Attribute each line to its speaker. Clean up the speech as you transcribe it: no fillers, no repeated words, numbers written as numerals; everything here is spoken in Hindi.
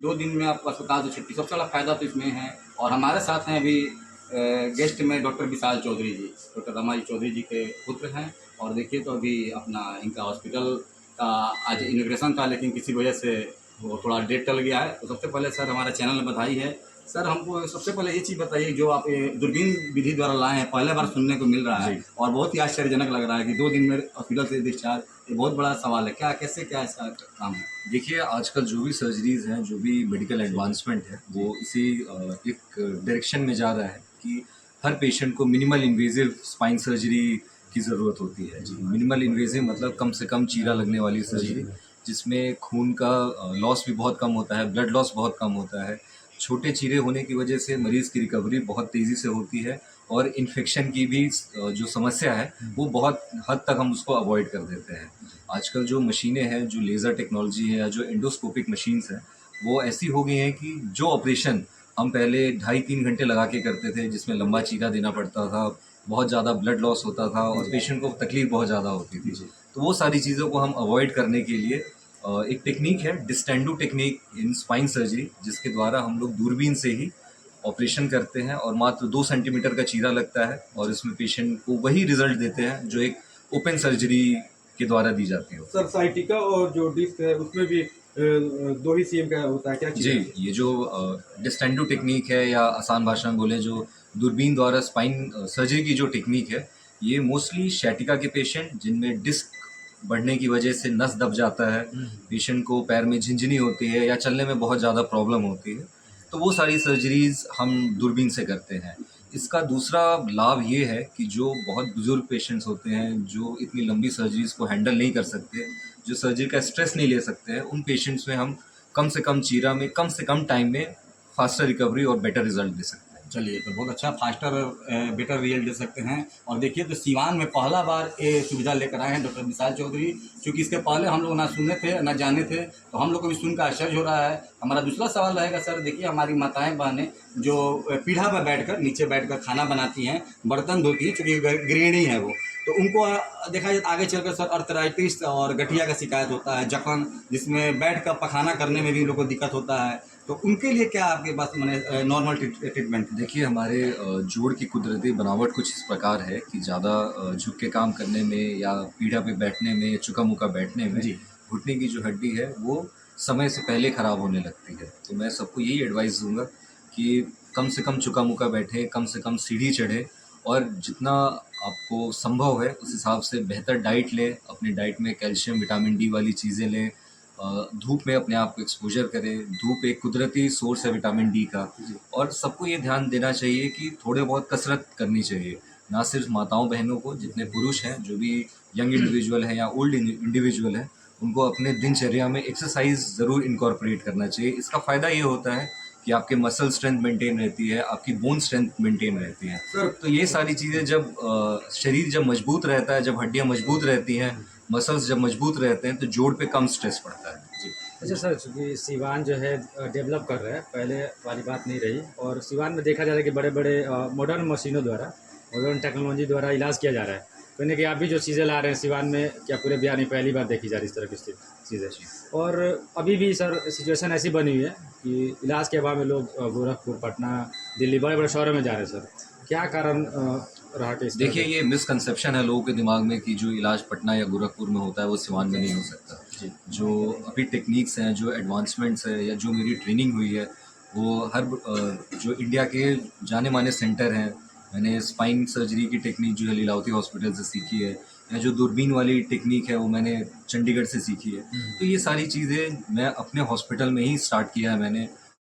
Speaker 1: 2 दिन में आपको अस्पताल से छुट्टी, सबसे बड़ा फ़ायदा तो इसमें है। और हमारे साथ हैं अभी गेस्ट में डॉक्टर विशाल चौधरी जी, डॉक्टर रमाई चौधरी जी के पुत्र हैं। और देखिए तो अभी अपना इनका हॉस्पिटल का आज इनॉग्रेशन था, लेकिन किसी वजह से वो थोड़ा डेट टल गया है। तो सबसे पहले सर हमारे चैनल में बधाई है। सर हमको सबसे पहले ये चीज़ बताइए, जो आप ये दूरबीन विधि द्वारा लाए हैं, पहले बार सुनने को मिल रहा है
Speaker 2: जी।
Speaker 1: और बहुत ही आश्चर्यजनक लग रहा है कि 2 दिन में हॉस्पिटल से डिस्चार्ज, ये बहुत बड़ा सवाल है। क्या कैसे क्या इसका काम है?
Speaker 2: देखिए, आजकल जो भी सर्जरीज़ हैं, जो भी मेडिकल एडवांसमेंट है, वो इसी एक डायरेक्शन में जा रहा है कि हर पेशेंट को मिनिमल इन्वेजिव स्पाइन सर्जरी की ज़रूरत होती है। मिनिमल इन्वेजिव मतलब कम से कम चीरा लगने वाली सर्जरी, जिसमें खून का लॉस भी बहुत कम होता है, ब्लड लॉस बहुत कम होता है। छोटे चीरे होने की वजह से मरीज़ की रिकवरी बहुत तेज़ी से होती है और इन्फेक्शन की भी जो समस्या है, वो बहुत हद तक हम उसको अवॉइड कर देते हैं। आजकल जो मशीनें हैं, जो लेज़र टेक्नोलॉजी है या जो एंडोस्कोपिक मशीन्स हैं, वो ऐसी हो गई हैं कि जो ऑपरेशन हम पहले ढाई 3 घंटे लगा के करते थे, जिसमें लंबा चीरा देना पड़ता था, बहुत ज़्यादा ब्लड लॉस होता था और पेशेंट को तकलीफ बहुत ज़्यादा होती थी। तो वो सारी चीज़ों को हम अवॉइड करने के लिए एक टेक्निक है डिस्टेंडो टेक्निक इन स्पाइन सर्जरी, जिसके द्वारा हम लोग दूरबीन से ही ऑपरेशन करते हैं और मात्र 2 सेंटीमीटर का चीरा लगता है और इसमें पेशेंट को वही रिजल्ट देते हैं जो एक ओपन सर्जरी के द्वारा दी जाती है।
Speaker 3: सर साइटिका और जो डिस्क है उसमें भी 2 ही सीएम का होता है, क्या चीज़
Speaker 2: जी,
Speaker 3: है?
Speaker 2: ये जो डिस्टेंडो टेक्निक है या आसान भाषा में बोले जो दूरबीन द्वारा स्पाइन सर्जरी की जो टेक्निक है, ये मोस्टली सciatica के पेशेंट जिनमें डिस्क बढ़ने की वजह से नस दब जाता है, पेशेंट को पैर में झिंझनी होती है या चलने में बहुत ज़्यादा प्रॉब्लम होती है, तो वो सारी सर्जरीज़ हम दूरबीन से करते हैं। इसका दूसरा लाभ ये है कि जो बहुत बुज़ुर्ग पेशेंट्स होते हैं, जो इतनी लंबी सर्जरीज़ को हैंडल नहीं कर सकते, जो सर्जरी का स्ट्रेस नहीं ले सकते हैं, उन पेशेंट्स में हम कम से कम चीरा में कम से कम टाइम में फास्टर रिकवरी और बेटर रिजल्ट दे सकते हैं।
Speaker 1: चलिए, तो बहुत अच्छा, फास्टर बेटर रिजल्ट दे सकते हैं। और देखिए तो सिवान में पहला बार ये सुविधा लेकर आए हैं डॉक्टर विशाल चौधरी, क्योंकि इसके पहले हम लोग ना सुने थे ना जाने थे, तो हम लोग को भी सुनकर आश्चर्य हो रहा है। हमारा दूसरा सवाल रहेगा सर, देखिए हमारी माताएं बहनें जो पीढ़ा पर बैठकर, नीचे बैठकर खाना बनाती हैं, बर्तन धोती हैं, चूँकि गृहिणी है वो, तो उनको देखा जाए आगे चलकर सर अर्थराइटिस और गठिया का शिकायत होता है, जख्म, जिसमें बैठकर पखाना करने में भी लोगों को दिक्कत होता है। तो उनके लिए क्या आपके पास माने नॉर्मल ट्रीटमेंट?
Speaker 2: देखिए, हमारे जोड़ की कुदरती बनावट कुछ इस प्रकार है कि ज़्यादा झुक के काम करने में या पीढ़ा पे बैठने में, चुका मुका बैठने में
Speaker 1: जी।
Speaker 2: घुटने की जो हड्डी है वो समय से पहले ख़राब होने लगती है। तो मैं सबको यही एडवाइस दूँगा कि कम से कम चुका मुका बैठें, कम से कम सीढ़ी चढ़ें और जितना आपको संभव है उस हिसाब से बेहतर डाइट लें। अपनी डाइट में कैल्शियम, विटामिन डी वाली चीज़ें लें। धूप में अपने आप को एक्सपोजर करें। धूप एक कुदरती सोर्स है विटामिन डी का। और सबको ये ध्यान देना चाहिए कि थोड़े बहुत कसरत करनी चाहिए, ना सिर्फ माताओं बहनों को, जितने पुरुष हैं, जो भी यंग इंडिविजुअल हैं या ओल्ड इंडिविजुअल हैं, उनको अपने दिनचर्या में एक्सरसाइज ज़रूर इनकॉर्पोरेट करना चाहिए। इसका फ़ायदा ये होता है कि आपके मसल स्ट्रेंथ मेंटेन रहती है, आपकी बोन स्ट्रेंथ मेंटेन रहती है। तो ये सारी चीज़ें जब शरीर जब मजबूत रहता है, जब हड्डियाँ मजबूत रहती हैं, मसल्स जब मजबूत रहते हैं, तो जोड़ पे कम स्ट्रेस पड़ता है। जी।
Speaker 3: अच्छा सर, चूँकि सिवान जो है डेवलप कर रहा है, पहले वाली बात नहीं रही, और सिवान में देखा जा रहा है कि बड़े-बड़े मॉडर्न मशीनों द्वारा, मॉडर्न टेक्नोलॉजी द्वारा इलाज किया जा रहा है। कहीं न कहीं आप भी जो चीज़ें ला रहे हैं सिवान में, क्या पूरे बिहार में पहली बार देखी जा रही है इस तरह की चीज़ें? और अभी भी सर सिचुएशन ऐसी बनी हुई है कि इलाज के अभाव में लोग गोरखपुर, पटना, दिल्ली, बड़े-बड़े शहरों में जा रहे हैं सर। क्या कारण रहा कि इस तरह
Speaker 2: देखिए,
Speaker 3: का?
Speaker 2: ये मिसकंसेप्शन है लोगों के दिमाग में कि जो इलाज पटना या गोरखपुर में होता है वो सिवान में नहीं हो सकता।
Speaker 3: जी।
Speaker 2: जो अभी टेक्निक्स हैं, जो एडवांसमेंट्स है या जो मेरी ट्रेनिंग हुई है, वो हर जो इंडिया के जाने माने सेंटर हैं, मैंने स्पाइन सर्जरी की टेक्निक जो है लीलावती हॉस्पिटल से सीखी है, या जो दूरबीन वाली टेक्निक है वो मैंने चंडीगढ़ से सीखी है। तो ये सारी चीज़ें मैं अपने हॉस्पिटल में ही स्टार्ट किया है मैंने।